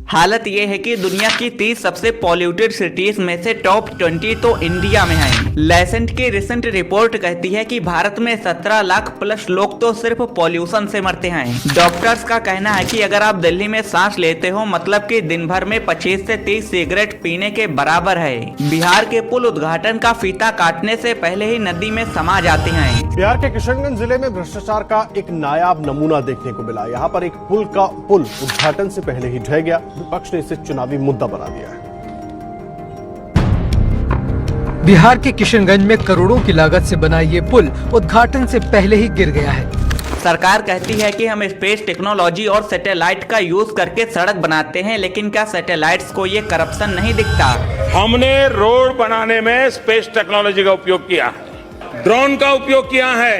हालत ये है कि दुनिया की 30 सबसे पॉल्यूटेड सिटीज में से टॉप 20 तो इंडिया में है। लेसेंट की रिसेंट रिपोर्ट कहती है कि भारत में 17 लाख प्लस लोग तो सिर्फ पॉल्यूशन से मरते हैं। डॉक्टर्स का कहना है कि अगर आप दिल्ली में सांस लेते हो मतलब कि दिन भर में 25 से 30 सिगरेट पीने के बराबर है। बिहार के पुल उद्घाटन का फीता काटने से पहले ही नदी में समा जाते हैं। बिहार के किशनगंज जिले में भ्रष्टाचार का एक नायाब नमूना देखने को मिला। यहाँ पर एक पुल उद्घाटन से पहले ही ढह गया। विपक्ष ने इसे चुनावी मुद्दा बना दिया है। बिहार के किशनगंज में करोड़ों की लागत से बना ये पुल उद्घाटन से पहले ही गिर गया है। सरकार कहती है कि हम स्पेस टेक्नोलॉजी और सैटेलाइट का यूज करके सड़क बनाते हैं, लेकिन क्या सैटेलाइट्स को ये करप्शन नहीं दिखता? हमने रोड बनाने में स्पेस टेक्नोलॉजी का उपयोग किया है, ड्रोन का उपयोग किया है।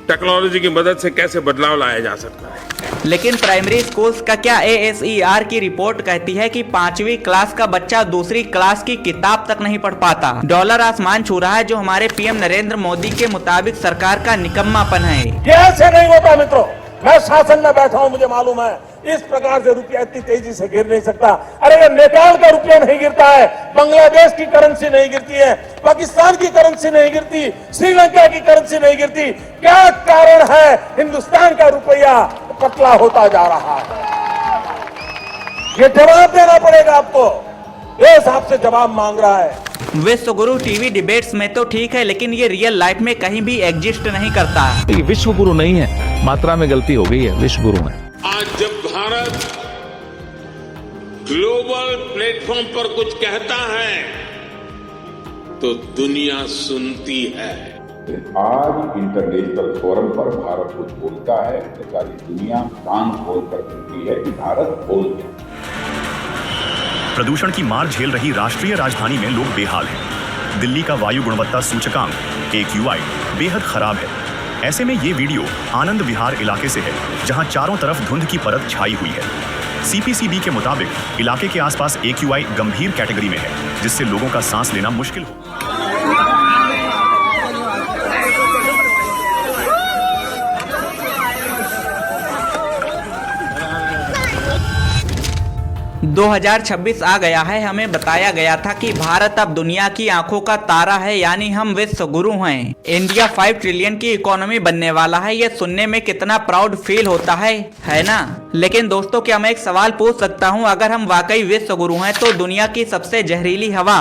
टेक्नोलॉजी की मदद से कैसे बदलाव लाया जा सकता है। लेकिन प्राइमरी स्कूल्स का क्या? ASER की रिपोर्ट कहती है कि 5वीं क्लास का बच्चा दूसरी क्लास की किताब तक नहीं पढ़ पाता। डॉलर आसमान छू रहा है, जो हमारे PM नरेंद्र मोदी के मुताबिक सरकार का निकम्मापन है। ये ऐसे नहीं होता मित्रों, मैं शासन में बैठा हूं, मुझे मालूम है इस प्रकार से रुपया इतनी तेजी से गिर नहीं सकता। अरे ये नेपाल का रुपया नहीं गिरता है, बांग्लादेश की करेंसी नहीं गिरती है, पाकिस्तान की करेंसी नहीं गिरती, श्रीलंका की करेंसी नहीं गिरती। क्या कारण है हिंदुस्तान का रुपया पतला होता जा रहा है? ये जवाब देना पड़ेगा आपको, देश आपसे जवाब मांग रहा है। विश्व गुरु टीवी डिबेट्स में तो ठीक है, लेकिन ये रियल लाइफ में कहीं भी एग्जिस्ट नहीं करता। ये विश्व गुरु नहीं है, मात्रा में गलती हो गई है, विश्व गुरु है। आज जब भारत ग्लोबल प्लेटफॉर्म पर कुछ कहता है तो दुनिया सुनती है। आज इंटरनेशनल फोरम पर भारत कुछ बोलता है तो सारी दुनिया कान खोलकर सुनती है कि भारत बोलता है। प्रदूषण की मार झेल रही राष्ट्रीय राजधानी में लोग बेहाल हैं। दिल्ली का वायु गुणवत्ता सूचकांक AQI बेहद खराब है। ऐसे में ये वीडियो आनंद विहार इलाके से है, जहां चारों तरफ धुंध की परत छाई हुई है। CPCB के मुताबिक इलाके के आसपास AQI गंभीर कैटेगरी में है, जिससे लोगों का सांस लेना मुश्किल हो। 2026 आ गया है। हमें बताया गया था कि भारत अब दुनिया की आंखों का तारा है, यानी हम विश्व गुरु हैं। इंडिया 5 ट्रिलियन की इकोनॉमी बनने वाला है। ये सुनने में कितना प्राउड फील होता है ना? लेकिन दोस्तों, क्या मैं एक सवाल पूछ सकता हूँ? अगर हम वाकई विश्व गुरु हैं तो दुनिया की सबसे जहरीली हवा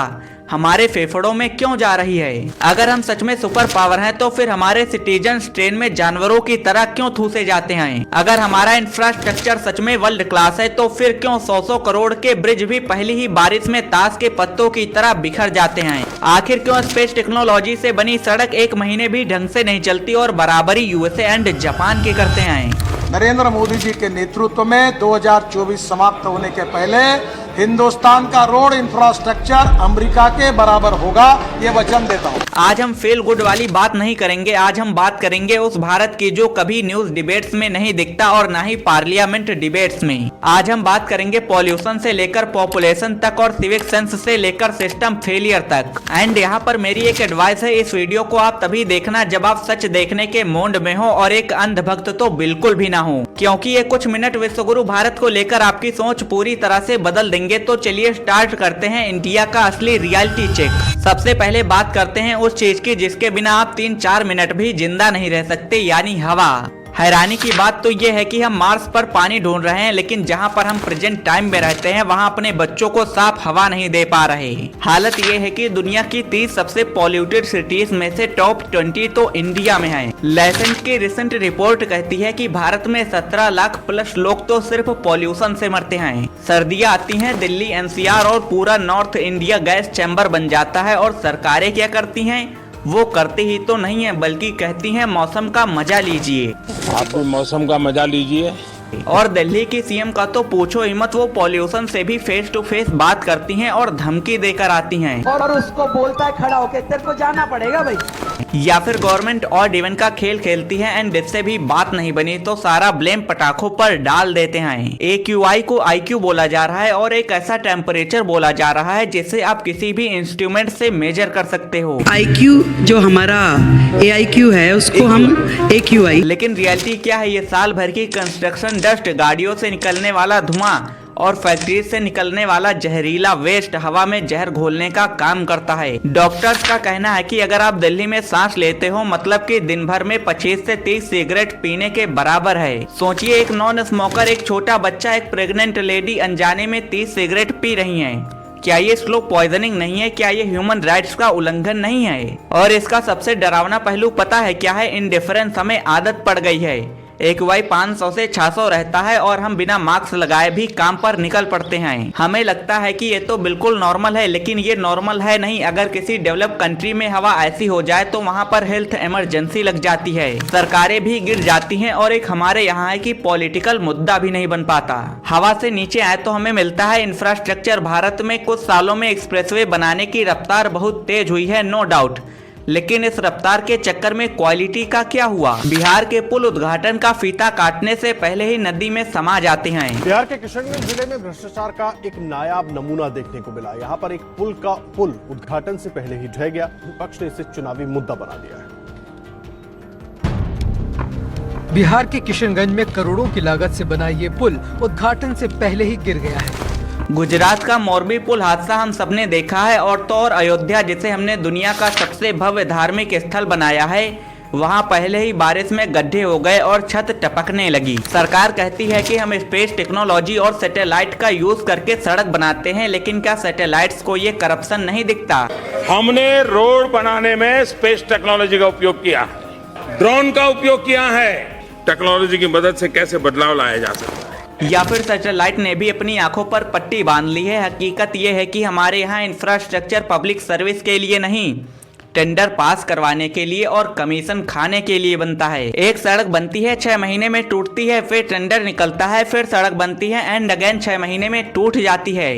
हमारे फेफड़ों में क्यों जा रही है? अगर हम सच में सुपर पावर हैं तो फिर हमारे सिटीजन्स ट्रेन में जानवरों की तरह क्यों ठूसे जाते हैं? अगर हमारा इंफ्रास्ट्रक्चर सच में वर्ल्ड क्लास है तो फिर क्यों 100 करोड़ के ब्रिज भी पहली ही बारिश में ताश के पत्तों की तरह बिखर जाते हैं? आखिर क्यों स्पेस टेक्नोलॉजी से बनी सड़क 1 महीने भी ढंग से नहीं चलती और बराबरी USA एंड जापान के करते हैं? नरेंद्र मोदी जी के नेतृत्व में 2024 समाप्त होने के पहले हिंदुस्तान का रोड इंफ्रास्ट्रक्चर अमेरिका के बराबर होगा, ये वचन देता हूँ। आज हम फेल गुड वाली बात नहीं करेंगे। आज हम बात करेंगे उस भारत की जो कभी न्यूज डिबेट्स में नहीं दिखता और ना ही पार्लियामेंट डिबेट्स में। आज हम बात करेंगे पॉल्यूशन से लेकर पॉपुलेशन तक और सिविक सेंस से लेकर सिस्टम फेलियर तक। एंड यहाँ पर मेरी एक एडवाइस है, इस वीडियो को आप तभी देखना जब आप सच देखने के मूड में हो और एक अंधभक्त तो बिल्कुल भी ना हो, क्योंकि ये कुछ मिनट विश्वगुरु भारत को लेकर आपकी सोच पूरी तरह से बदल देंगे। तो चलिए स्टार्ट करते हैं इंडिया का असली रियलिटी चेक। सबसे पहले बात करते हैं उस चीज की जिसके बिना आप 3-4 मिनट भी जिंदा नहीं रह सकते, यानी हवा। हैरानी की बात तो ये है कि हम मार्स पर पानी ढूंढ रहे हैं, लेकिन जहां पर हम प्रेजेंट टाइम में रहते हैं वहां अपने बच्चों को साफ हवा नहीं दे पा रहे। हालत ये है कि दुनिया की 30 सबसे पॉल्यूटेड सिटीज में से टॉप 20 तो इंडिया में है। लेसेंट की रिसेंट रिपोर्ट कहती है कि भारत में 17 लाख प्लस लोग तो सिर्फ पॉल्यूशन से मरते हैं। सर्दियाँ आती हैं, दिल्ली NCR और पूरा नॉर्थ इंडिया गैस चैम्बर बन जाता है। और सरकारें क्या करती हैं? वो करती ही तो नहीं है, बल्कि कहती हैं मौसम का मजा लीजिए। आप भी मौसम का मजा लीजिए। और दिल्ली की CM का तो पूछो ही मत, वो पॉल्यूशन से भी फेस टू फेस बात करती हैं और धमकी देकर आती हैं। और उसको बोलता है खड़ा होके तेरे को जाना पड़ेगा भाई। या फिर गवर्नमेंट और डिवन का खेल खेलती है एंड इससे भी बात नहीं बनी तो सारा ब्लेम पटाखों पर डाल देते हैं। AQI को IQ बोला जा रहा है और एक ऐसा टेम्परेचर बोला जा रहा है जिसे आप किसी भी इंस्ट्रूमेंट से मेजर कर सकते हो। IQ जो हमारा AIQ है उसको हम AQI। लेकिन रियलिटी क्या है? ये साल भर की कंस्ट्रक्शन डस्ट, गाड़ियों से निकलने वाला धुआं और फैक्ट्री से निकलने वाला जहरीला वेस्ट हवा में जहर घोलने का काम करता है। डॉक्टर्स का कहना है कि अगर आप दिल्ली में सांस लेते हो मतलब कि दिन भर में 25 से 30 सिगरेट पीने के बराबर है। सोचिए, एक नॉन स्मोकर, एक छोटा बच्चा, एक प्रेग्नेंट लेडी अनजाने में 30 सिगरेट पी रही हैं। क्या ये स्लो पॉइजनिंग नहीं है? क्या ये ह्यूमन राइट्स का उल्लंघन नहीं है? और इसका सबसे डरावना पहलू पता है क्या है? इंडिफरेंस, हमें आदत पड़ गई है। AQI 500 से 600 रहता है और हम बिना मास्क लगाए भी काम पर निकल पड़ते हैं। हमें लगता है कि ये तो बिल्कुल नॉर्मल है, लेकिन ये नॉर्मल है नहीं। अगर किसी डेवलप कंट्री में हवा ऐसी हो जाए तो वहाँ पर हेल्थ इमरजेंसी लग जाती है, सरकारें भी गिर जाती हैं और एक हमारे यहाँ है कि पॉलिटिकल मुद्दा भी नहीं बन पाता। हवा से नीचे आए तो हमें मिलता है इंफ्रास्ट्रक्चर। भारत में कुछ सालों में एक्सप्रेसवे बनाने की रफ्तार बहुत तेज हुई है, नो डाउट, लेकिन इस रफ्तार के चक्कर में क्वालिटी का क्या हुआ? बिहार के पुल उद्घाटन का फीता काटने से पहले ही नदी में समा जाते हैं। बिहार के किशनगंज जिले में भ्रष्टाचार का एक नायाब नमूना देखने को मिला। यहाँ पर एक पुल उद्घाटन से पहले ही ढह गया। विपक्ष ने इसे चुनावी मुद्दा बना दिया है। बिहार के किशनगंज में करोड़ों की लागत से बना ये पुल उद्घाटन से पहले ही गिर गया है। गुजरात का मोरबी पुल हादसा हम सबने देखा है, और तो और अयोध्या, जिसे हमने दुनिया का सबसे भव्य धार्मिक स्थल बनाया है, वहां पहले ही बारिश में गड्ढे हो गए और छत टपकने लगी। सरकार कहती है कि हम स्पेस टेक्नोलॉजी और सैटेलाइट का यूज करके सड़क बनाते हैं, लेकिन क्या सैटेलाइट्स को ये करप्शन नहीं दिखता? हमने रोड बनाने में स्पेस टेक्नोलॉजी का उपयोग किया, ड्रोन का उपयोग किया है। टेक्नोलॉजी की मदद से कैसे बदलाव लाया जा सकता है, या फिर सैटेलाइट ने भी अपनी आंखों पर पट्टी बांध ली है। हकीकत यह है कि हमारे यहाँ इंफ्रास्ट्रक्चर पब्लिक सर्विस के लिए नहीं, टेंडर पास करवाने के लिए और कमीशन खाने के लिए बनता है। एक सड़क बनती है, 6 महीने में टूटती है, फिर टेंडर निकलता है, फिर सड़क बनती है एंड अगेन 6 महीने में टूट जाती है।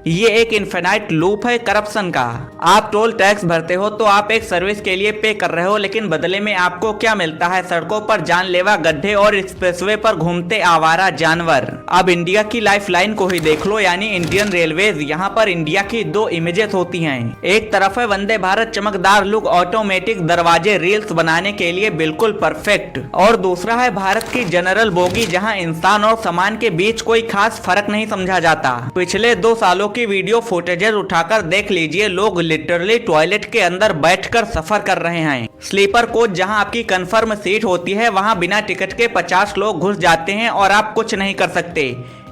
ये एक इनफिनाइट लूप है करप्शन का। आप टोल टैक्स भरते हो तो आप एक सर्विस के लिए पे कर रहे हो, लेकिन बदले में आपको क्या मिलता है? सड़कों पर जानलेवा गड्ढे और एक्सप्रेसवे पर घूमते आवारा जानवर। अब इंडिया की लाइफलाइन को ही देख लो, यानी इंडियन रेलवेज। यहाँ पर इंडिया की 2 इमेजेस होती हैं। एक तरफ है वंदे भारत, चमकदार लुक, ऑटोमेटिक दरवाजे, रील्स बनाने के लिए बिल्कुल परफेक्ट, और दूसरा है भारत की जनरल बोगी, जहाँ इंसान और सामान के बीच कोई खास फर्क नहीं समझा जाता। पिछले 2 सालों की वीडियो फुटेजेस उठाकर देख लीजिए, लोग लिटरली टॉयलेट के अंदर बैठकर सफर कर रहे हैं। स्लीपर कोच, जहां आपकी कंफर्म सीट होती है, वहां बिना टिकट के 50 लोग घुस जाते हैं और आप कुछ नहीं कर सकते।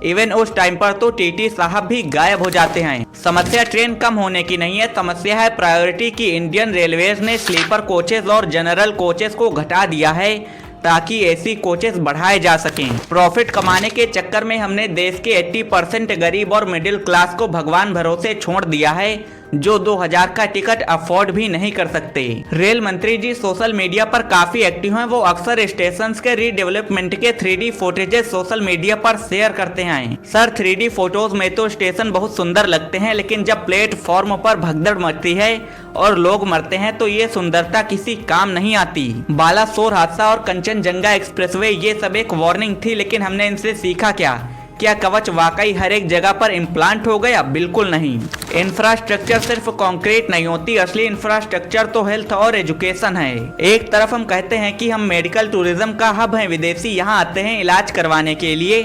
इवन उस टाइम पर तो टीटी साहब भी गायब हो जाते हैं। समस्या ट्रेन कम होने की नहीं है, समस्या है प्रायोरिटी की। इंडियन रेलवेज ने स्लीपर कोचेस और जनरल कोचेस को घटा दिया है ताकि एसी कोचेस बढ़ाए जा सकें। प्रॉफिट कमाने के चक्कर में हमने देश के 80% गरीब और मिडिल क्लास को भगवान भरोसे छोड़ दिया है, जो 2000 का टिकट अफोर्ड भी नहीं कर सकते। रेल मंत्री जी सोशल मीडिया पर काफी एक्टिव हैं। वो अक्सर स्टेशंस के रीडेवलपमेंट के 3D फुटेजेस सोशल मीडिया पर शेयर करते हैं। सर, 3D फोटोज में तो स्टेशन बहुत सुंदर लगते हैं, लेकिन जब प्लेटफॉर्म पर भगदड़ मचती है और लोग मरते हैं तो ये सुंदरता किसी काम नहीं आती। बालासोर हादसा और कंचनजंगा एक्सप्रेसवे, ये सब एक वार्निंग थी, लेकिन हमने इनसे सीखा क्या? क्या कवच वाकई हर एक जगह पर इम्प्लांट हो गया? बिल्कुल नहीं। इंफ्रास्ट्रक्चर सिर्फ कंक्रीट नहीं होती, असली इंफ्रास्ट्रक्चर तो हेल्थ और एजुकेशन है। एक तरफ हम कहते हैं कि हम मेडिकल टूरिज्म का हब हैं, विदेशी यहाँ आते हैं इलाज करवाने के लिए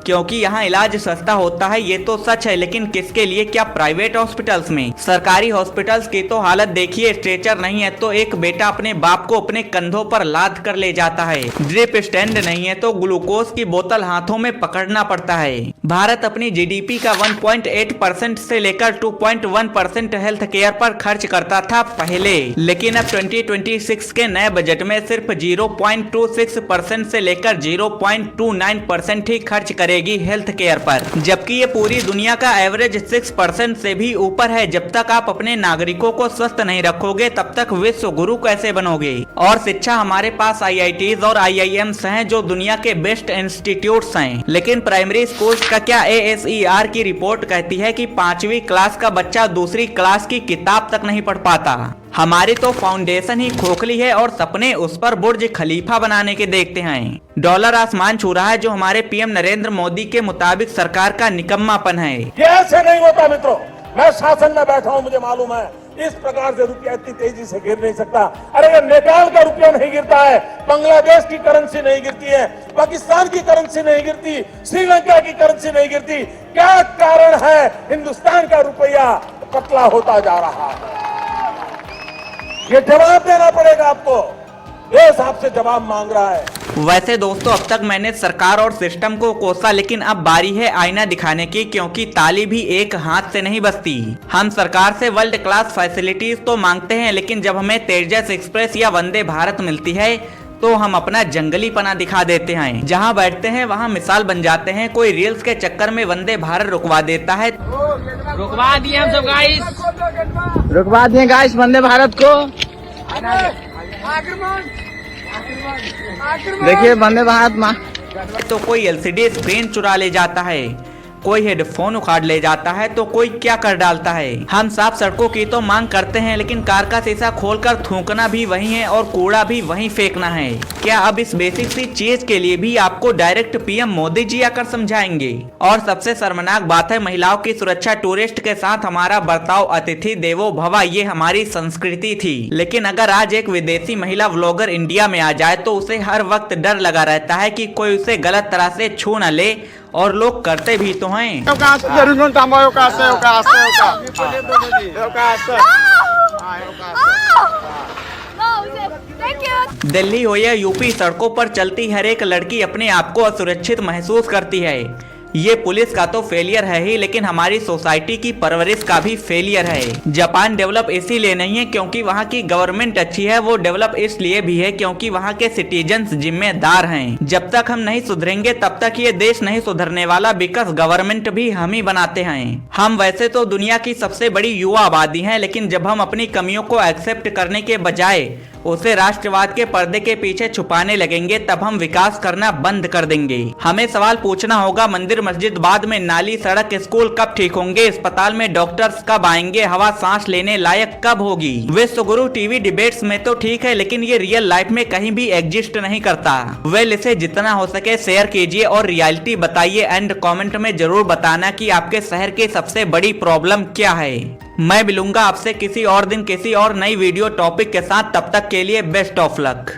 क्योंकि यहाँ इलाज सस्ता होता है, ये तो सच है, लेकिन किसके लिए? क्या प्राइवेट हॉस्पिटल्स में? सरकारी हॉस्पिटल्स की तो हालत देखिए, स्ट्रेचर नहीं है तो एक बेटा अपने बाप को अपने कंधों पर लाद कर ले जाता है, ड्रिप स्टैंड नहीं है तो ग्लूकोज की बोतल हाथों में पकड़ना पड़ता है। भारत अपनी जीडीपी का 1.8% से लेकर 2.1% हेल्थ केयर पर खर्च करता था पहले, लेकिन अब 2026 के नए बजट में सिर्फ 0.26% से लेकर 0.29% ही खर्च करेगी हेल्थ केयर पर, जबकि ये पूरी दुनिया का एवरेज 6% से भी ऊपर है। जब तक आप अपने नागरिकों को स्वस्थ नहीं रखोगे तब तक विश्व गुरु कैसे बनोगे? और शिक्षा, हमारे पास IITs और IIMs हैं जो दुनिया के बेस्ट इंस्टीट्यूट्स हैं, लेकिन प्राइमरी स्कूल्स का क्या? ASER की रिपोर्ट कहती है कि 5वीं क्लास का बच्चा दूसरी क्लास की किताब तक नहीं पढ़ पाता। हमारी तो फाउंडेशन ही खोखली है और सपने उस पर बुर्ज खलीफा बनाने के देखते हैं। डॉलर आसमान छू रहा है, जो हमारे PM नरेंद्र मोदी के मुताबिक सरकार का निकम्मापन है। ये ऐसे नहीं होता मित्रों, मैं शासन में बैठा हूं, मुझे मालूम है इस प्रकार से रुपया इतनी तेजी से गिर नहीं सकता। अरे ये नेपाल का रुपया नहीं गिरता है, बांग्लादेश की करेंसी नहीं गिरती है, पाकिस्तान की करेंसी नहीं गिरती, श्रीलंका की करेंसी नहीं गिरती, क्या कारण है हिंदुस्तान का रुपया पतला होता जा रहा है? ये जवाब देना पड़ेगा आपको, देश आपसे जवाब मांग रहा है। वैसे दोस्तों, अब तक मैंने सरकार और सिस्टम को कोसा, लेकिन अब बारी है आईना दिखाने की, क्योंकि ताली भी एक हाथ से नहीं बजती। हम सरकार से वर्ल्ड क्लास फैसिलिटीज तो मांगते हैं, लेकिन जब हमें तेजस एक्सप्रेस या वंदे भारत मिलती है तो हम अपना जंगली पना दिखा देते हैं। जहां बैठते हैं वहां मिसाल बन जाते हैं। कोई रील्स के चक्कर में वंदे भारत रुकवा देता है। रुकवा दिए हम सब गाइस, रुकवा दिए गाइस वंदे भारत को। देखिए वंदे भारत तो कोई एलसीडी स्क्रीन चुरा ले जाता है, कोई हेडफोन उखाड़ ले जाता है, तो कोई क्या कर डालता है। हम साफ सड़कों की तो मांग करते हैं, लेकिन कार का शीशा खोलकर थूकना भी वही है और कूड़ा भी वहीं फेंकना है। क्या अब इस बेसिक सी चीज के लिए भी आपको डायरेक्ट पीएम मोदी जी आकर समझाएंगे? और सबसे शर्मनाक बात है महिलाओं की सुरक्षा, टूरिस्ट के साथ हमारा बर्ताव, अतिथि देवो भव, ये हमारी संस्कृति थी। लेकिन अगर आज एक विदेशी महिला व्लॉगर इंडिया में आ जाए तो उसे हर वक्त डर लगा रहता है कि कोई उसे गलत तरह से छू न ले, और लोग करते भी तो हैं। दिल्ली हो या यूपी, सड़कों पर चलती हर एक लड़की अपने आप को असुरक्षित महसूस करती है। ये पुलिस का तो फेलियर है ही, लेकिन हमारी सोसाइटी की परवरिश का भी फेलियर है। जापान डेवलप इसीलिए नहीं है क्योंकि वहाँ की गवर्नमेंट अच्छी है, वो डेवलप इसलिए भी है क्योंकि वहाँ के सिटीजन्स जिम्मेदार हैं। जब तक हम नहीं सुधरेंगे तब तक ये देश नहीं सुधरने वाला, बिकॉज गवर्नमेंट भी हम ही बनाते हैं। हम वैसे तो दुनिया की सबसे बड़ी युवा आबादी हैं, लेकिन जब हम अपनी कमियों को एक्सेप्ट करने के बजाय उसे राष्ट्रवाद के पर्दे के पीछे छुपाने लगेंगे, तब हम विकास करना बंद कर देंगे। हमें सवाल पूछना होगा, मंदिर मस्जिद बाद में, नाली सड़क स्कूल कब ठीक होंगे, अस्पताल में डॉक्टर्स कब आएंगे, हवा सांस लेने लायक कब होगी। विश्व गुरु टीवी डिबेट्स में तो ठीक है, लेकिन ये रियल लाइफ में कहीं भी एग्जिस्ट नहीं करता। वेल, इसे जितना हो सके शेयर कीजिए और रियलिटी बताइए, एंड कॉमेंट में जरूर बताना कि आपके शहर की सबसे बड़ी प्रॉब्लम क्या है। मैं मिलूंगा आपसे किसी और दिन किसी और नई वीडियो टॉपिक के साथ, तब तक के लिए बेस्ट ऑफ लक।